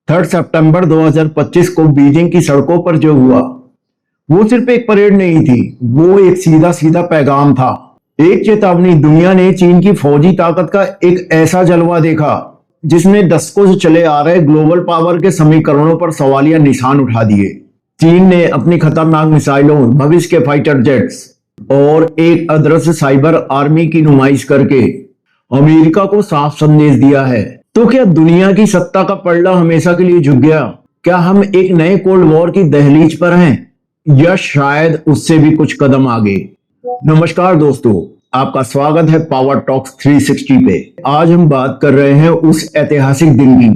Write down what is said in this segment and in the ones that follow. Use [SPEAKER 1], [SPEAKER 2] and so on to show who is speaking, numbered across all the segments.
[SPEAKER 1] 3 सितंबर 2025 को बीजिंग की सड़कों पर जो हुआ वो सिर्फ एक परेड नहीं थी, वो एक सीधा सीधा पैगाम था। एक चेतावनी। दुनिया ने चीन की फौजी ताकत का एक ऐसा जलवा देखा जिसने दशकों से चले आ रहे ग्लोबल पावर के समीकरणों पर सवालिया निशान उठा दिए। चीन ने अपनी खतरनाक मिसाइलों, भविष्य के फाइटर जेट्स और एक अदृश्य साइबर आर्मी की नुमाइश करके अमेरिका को साफ संदेश दिया है। तो क्या दुनिया की सत्ता का पलड़ा हमेशा के लिए झुक गया? क्या हम एक नए कोल्ड वॉर की दहलीज पर हैं या शायद उससे भी कुछ कदम आगे? नमस्कार दोस्तों, आपका स्वागत है पावर टॉक्स 360 पे। आज हम बात कर रहे हैं उस ऐतिहासिक दिन की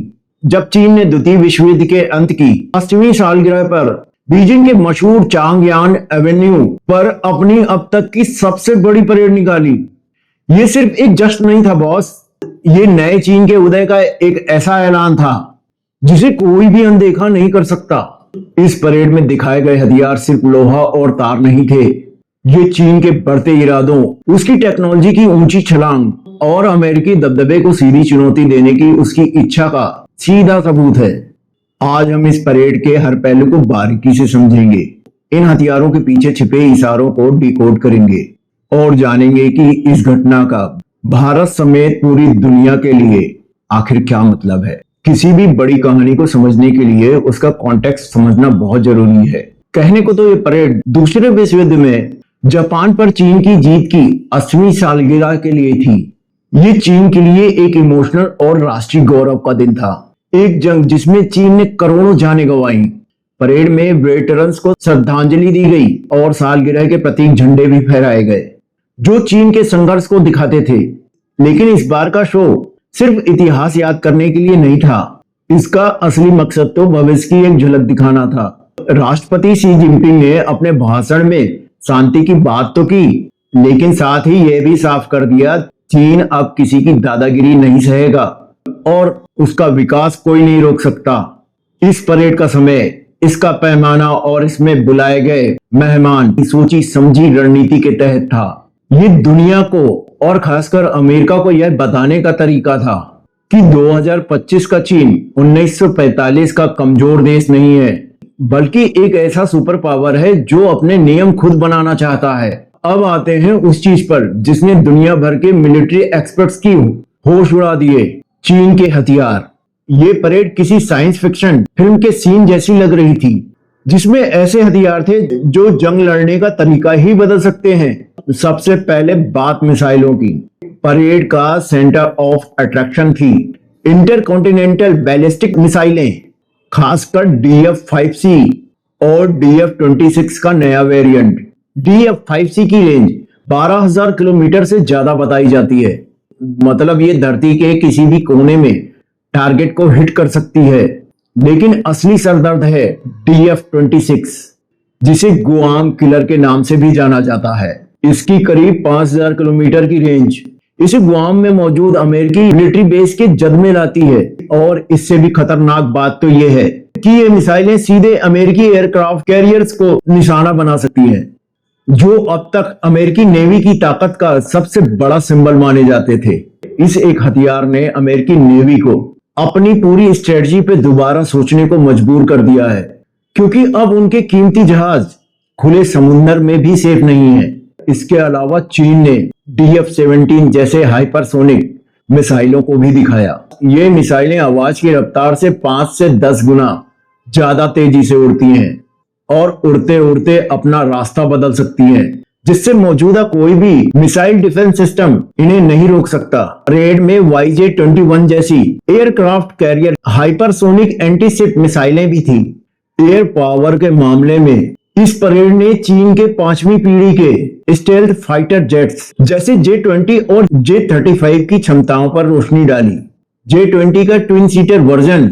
[SPEAKER 1] जब चीन ने द्वितीय विश्व युद्ध के अंत की 80वीं सालगिरह पर बीजिंग के मशहूर चांगयान एवेन्यू पर अपनी अब तक की सबसे बड़ी परेड निकाली। ये सिर्फ एक जश्न नहीं था बॉस, ये नए चीन के उदय का एक ऐसा ऐलान था जिसे कोई भी अनदेखा नहीं कर सकता। इस परेड में दिखाए गए हथियार सिर्फ लोहा और तार नहीं थे, ये चीन के बढ़ते इरादों, उसकी टेक्नोलॉजी की ऊंची छलांग और अमेरिकी दबदबे को सीधी चुनौती देने की उसकी इच्छा का सीधा सबूत है। आज हम इस परेड के हर पहलू को बारीकी से समझेंगे, इन हथियारों के पीछे छिपे इशारों को डिकोड करेंगे और जानेंगे कि इस घटना का भारत समेत पूरी दुनिया के लिए आखिर क्या मतलब है। किसी भी बड़ी कहानी को समझने के लिए उसका कॉन्टेक्स्ट समझना बहुत जरूरी है। कहने को तो ये परेड दूसरे विश्व युद्ध में जापान पर चीन की जीत की 80वीं सालगिरह के लिए थी। ये चीन के लिए एक इमोशनल और राष्ट्रीय गौरव का दिन था, एक जंग जिसमें चीन ने करोड़ों जानें गंवाई। परेड में वेटरन्स को श्रद्धांजलि दी गई और सालगिरह के प्रतीक झंडे भी फहराए गए जो चीन के संघर्ष को दिखाते थे। लेकिन इस बार का शो सिर्फ इतिहास याद करने के लिए नहीं था, इसका असली मकसद तो भविष्य की एक झलक दिखाना था। राष्ट्रपति शी जिनपिंग ने अपने भाषण में शांति की बात तो की, लेकिन साथ ही यह भी साफ कर दिया चीन अब किसी की दादागिरी नहीं सहेगा और उसका विकास कोई नहीं रोक सकता। इस परेड का समय, इसका पैमाना और इसमें बुलाए गए मेहमान की सोची समझी रणनीति के तहत था। ये दुनिया को और खासकर अमेरिका को यह बताने का तरीका था कि 2025 का चीन 1945 का कमजोर देश नहीं है, बल्कि एक ऐसा सुपर पावर है जो अपने नियम खुद बनाना चाहता है। अब आते हैं उस चीज पर जिसने दुनिया भर के मिलिट्री एक्सपर्ट्स की होश उड़ा दिए, चीन के हथियार। ये परेड किसी साइंस फिक्शन फिल्म के सीन जैसी लग रही थी, जिसमें ऐसे हथियार थे जो जंग लड़ने का तरीका ही बदल सकते हैं। सबसे पहले बात मिसाइलों की। परेड का सेंटर ऑफ अट्रैक्शन थी इंटरकॉन्टिनेंटल बैलिस्टिक मिसाइलें, खासकर DF-5C और DF-26 का नया वेरिएंट। DF-5C की रेंज 12,000 किलोमीटर से ज्यादा बताई जाती है, मतलब ये धरती के किसी भी कोने में टारगेट को हिट कर सकती है। लेकिन असली सरदर्द है DF-26, जिसे गुआम किलर के नाम से भी जाना जाता है। इसकी करीब 5,000 किलोमीटर की रेंज इसे गुआम में मौजूद अमेरिकी मिलिट्री बेस के जद में लाती है। और इससे भी खतरनाक बात तो यह है कि ये मिसाइलें सीधे अमेरिकी एयरक्राफ्ट कैरियर्स को निशाना बना सकती हैं, जो अब तक अमेरिकी नेवी की ताकत का सबसे बड़ा सिंबल माने जाते थे। इस एक हथियार ने अमेरिकी नेवी को अपनी पूरी स्ट्रेटजी पे दोबारा सोचने को मजबूर कर दिया है, क्योंकि अब उनके कीमती जहाज खुले समुद्र में भी सेफ नहीं है। इसके अलावा चीन ने DF-17 जैसे हाइपरसोनिक मिसाइलों को भी दिखाया। ये मिसाइलें आवाज की रफ्तार से 5 से 10 गुना ज्यादा तेजी से उड़ती हैं और उड़ते उड़ते अपना रास्ता बदल सकती हैं, जिससे मौजूदा कोई भी मिसाइल डिफेंस सिस्टम इन्हें नहीं रोक सकता। परेड में YJ-21 जैसी एयरक्राफ्ट कैरियर हाइपरसोनिक एंटीशिप मिसाइलें भी थी। एयर पावर के मामले में इस परेड ने चीन के 5वीं पीढ़ी के स्टेल्थ फाइटर जेट्स जैसे J-20 और J-35 की क्षमताओं पर रोशनी डाली। J-20 का ट्विन सीटर वर्जन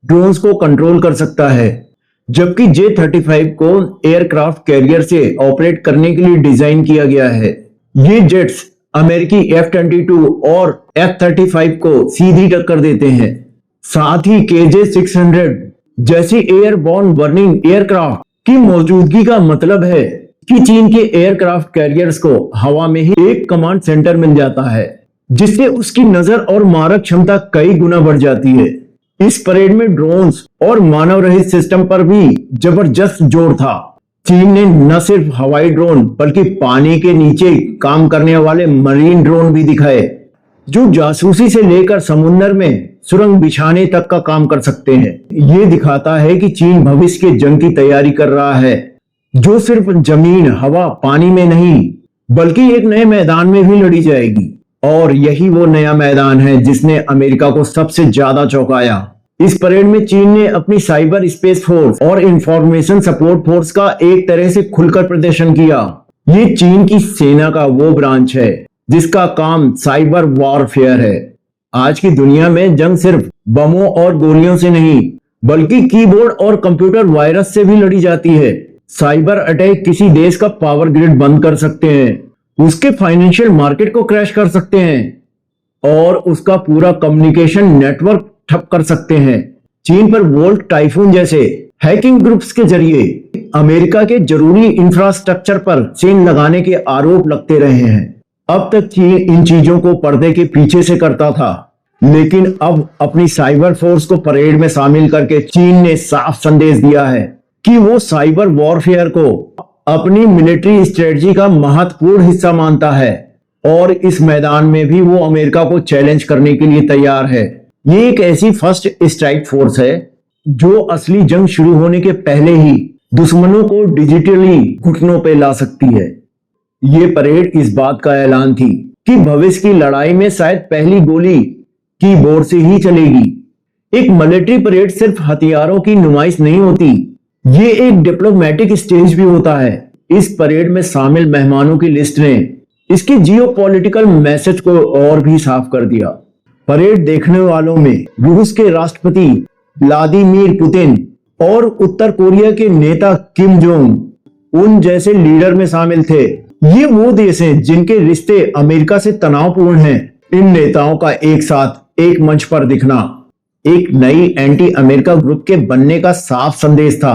[SPEAKER 1] ड्रोन्स को कंट्रोल कर सकता है, जबकि J-35 को एयरक्राफ्ट कैरियर से ऑपरेट करने के लिए डिजाइन किया गया है। ये जेट्स अमेरिकी F-22 और F-35 को सीधी टक्कर देते हैं। साथ ही KJ-600 जैसी एयरबॉर्न बर्निंग एयरक्राफ्ट की मौजूदगी का मतलब है कि चीन के एयरक्राफ्ट कैरियर्स को हवा में ही एक कमांड सेंटर मिल जाता है, जिससे उसकी नजर और मारक क्षमता कई गुना बढ़ जाती है। इस परेड में ड्रोन्स और मानव रहित सिस्टम पर भी जबरदस्त जोर था। चीन ने न सिर्फ हवाई ड्रोन बल्कि पानी के नीचे काम करने वाले मरीन ड्रोन भी दिखाए, जो जासूसी से लेकर समुद्र में सुरंग बिछाने तक का काम कर सकते हैं। ये दिखाता है कि चीन भविष्य के जंग की तैयारी कर रहा है, जो सिर्फ जमीन, हवा, पानी में नहीं बल्कि एक नए मैदान में भी लड़ी जाएगी। और यही वो नया मैदान है जिसने अमेरिका को सबसे ज्यादा चौंकाया। इस परेड में चीन ने अपनी साइबर स्पेस फोर्स और इंफॉर्मेशन सपोर्ट फोर्स का एक तरह से खुलकर प्रदर्शन किया। ये चीन की सेना का वो ब्रांच है जिसका काम साइबर वॉरफेयर है। आज की दुनिया में जंग सिर्फ बमों और गोलियों से नहीं बल्कि कीबोर्ड और कंप्यूटर वायरस से भी लड़ी जाती है। साइबर अटैक किसी देश का पावर ग्रिड बंद कर सकते हैं, उसके फाइनेंशियल मार्केट को क्रैश कर सकते हैं और उसका पूरा कम्युनिकेशन नेटवर्क ठप कर सकते हैं। चीन पर वोल्ट टाइफून जैसे हैकिंग ग्रुप्स के जरिए अमेरिका के जरूरी इंफ्रास्ट्रक्चर पर चेन लगाने के आरोप लगते रहे हैं। अब तक चीन इन चीजों को पर्दे के पीछे से करता था, लेकिन अब अपनी साइबर फोर्स को परेड में शामिल करके चीन ने साफ संदेश दिया है कि वो साइबर वॉरफेयर को अपनी मिलिट्री स्ट्रेटजी का महत्वपूर्ण हिस्सा मानता है और इस मैदान में भी वो अमेरिका को चैलेंज करने के लिए तैयार है। ये एक ऐसी फर्स्ट स्ट्राइक फोर्स है जो असली जंग शुरू होने के पहले ही दुश्मनों को डिजिटली घुटनों पे ला सकती है। ये परेड इस बात का ऐलान थी कि भविष्य की लड़ाई में शायद पहली गोली कीबोर्ड से ही चलेगी। एक मिलिट्री परेड सिर्फ हथियारों की नुमाइश नहीं होती, ये एक डिप्लोमेटिक स्टेज भी होता है। इस परेड में शामिल मेहमानों की लिस्ट ने इसके जियोपॉलिटिकल मैसेज को और भी साफ कर दिया। परेड देखने वालों में रूस के राष्ट्रपति व्लादिमीर पुतिन और उत्तर कोरिया के नेता किम जोंग उन जैसे लीडर में शामिल थे। ये वो देश हैं जिनके रिश्ते अमेरिका से तनावपूर्ण हैं। इन नेताओं का एक साथ एक मंच पर दिखना एक नई एंटी अमेरिका ग्रुप के बनने का साफ संदेश था।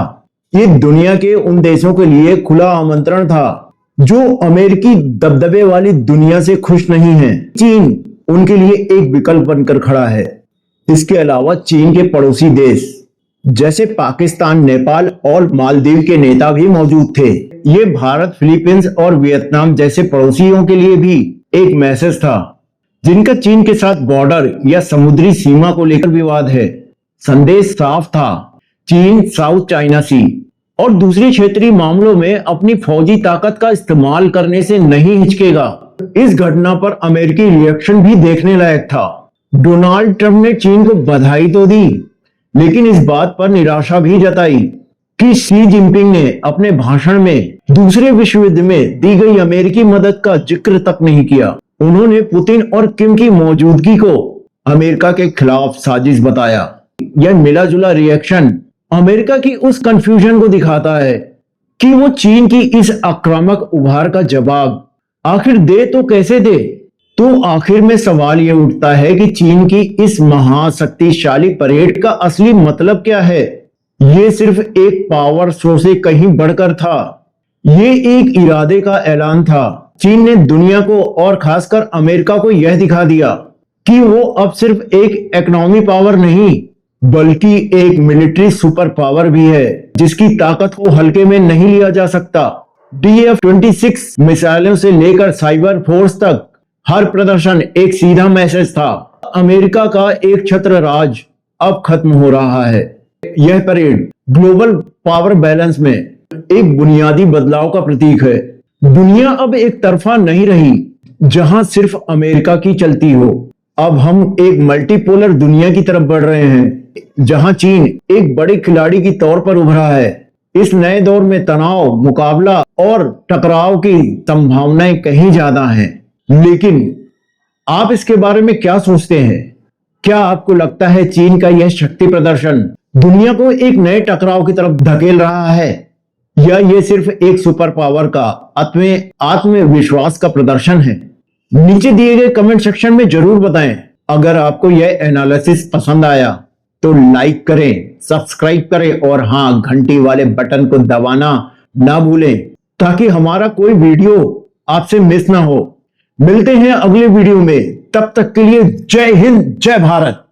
[SPEAKER 1] ये दुनिया के उन देशों के लिए खुला आमंत्रण था जो अमेरिकी दबदबे वाली दुनिया से खुश नहीं है। चीन उनके लिए एक विकल्प बनकर खड़ा है। इसके अलावा चीन के पड़ोसी देश जैसे पाकिस्तान, नेपाल और मालदीव के नेता भी मौजूद थे। ये भारत, फिलीपींस और वियतनाम जैसे पड़ोसियों के लिए भी एक मैसेज था जिनका चीन के साथ बॉर्डर या समुद्री सीमा को लेकर विवाद है। संदेश साफ था, चीन साउथ चाइना सी और दूसरे क्षेत्रीय मामलों में अपनी फौजी ताकत का इस्तेमाल करने से नहीं हिचकेगा। इस घटना पर अमेरिकी रिएक्शन भी देखने लायक था। डोनाल्ड ट्रंप ने चीन को बधाई तो दी, लेकिन इस बात पर निराशा भी जताई कि शी जिनपिंग ने अपने भाषण में दूसरे विश्व युद्ध में दी गई अमेरिकी मदद का जिक्र तक नहीं किया। उन्होंने पुतिन और किम की मौजूदगी को अमेरिका के खिलाफ साजिश बताया। यह मिला जुला रिएक्शन अमेरिका की उस कंफ्यूजन को दिखाता है कि वो चीन की इस आक्रामक उभार का जवाब आखिर दे तो कैसे दे। तो आखिर में सवाल यह उठता है कि चीन की इस महाशक्तिशाली परेड का असली मतलब क्या है। ये सिर्फ एक पावर शो से कहीं बढ़कर था। ये एक इरादे का ऐलान था। चीन ने दुनिया को और खासकर अमेरिका को यह दिखा दिया कि वो अब सिर्फ एक इकोनॉमी पावर नहीं बल्कि एक मिलिट्री सुपर पावर भी है जिसकी ताकत को हल्के में नहीं लिया जा सकता। DF-26 मिसाइलों से लेकर साइबर फोर्स तक हर प्रदर्शन एक सीधा मैसेज था। अमेरिका का एक छत्र राज अब खत्म हो रहा है। यह परेड ग्लोबल पावर बैलेंस में एक बुनियादी बदलाव का प्रतीक है। दुनिया अब एक तरफा नहीं रही जहां सिर्फ अमेरिका की चलती हो। अब हम एक मल्टीपोलर दुनिया की तरफ बढ़ रहे हैं जहां चीन एक बड़े खिलाड़ी की तौर पर उभरा है। इस नए दौर में तनाव, मुकाबला और टकराव की संभावनाएं कहीं ज्यादा हैं। लेकिन आप इसके बारे में क्या सोचते हैं? क्या आपको लगता है चीन का यह शक्ति प्रदर्शन दुनिया को एक नए टकराव की तरफ धकेल रहा है या यह सिर्फ एक सुपर पावर का आत्मविश्वास का प्रदर्शन है? नीचे दिए गए कमेंट सेक्शन में जरूर बताएं। अगर आपको यह एनालिसिस पसंद आया तो लाइक करें, सब्सक्राइब करें और हाँ, घंटी वाले बटन को दबाना ना भूलें ताकि हमारा कोई वीडियो आपसे मिस ना हो। मिलते हैं अगले वीडियो में, तब तक के लिए जय हिंद, जय भारत।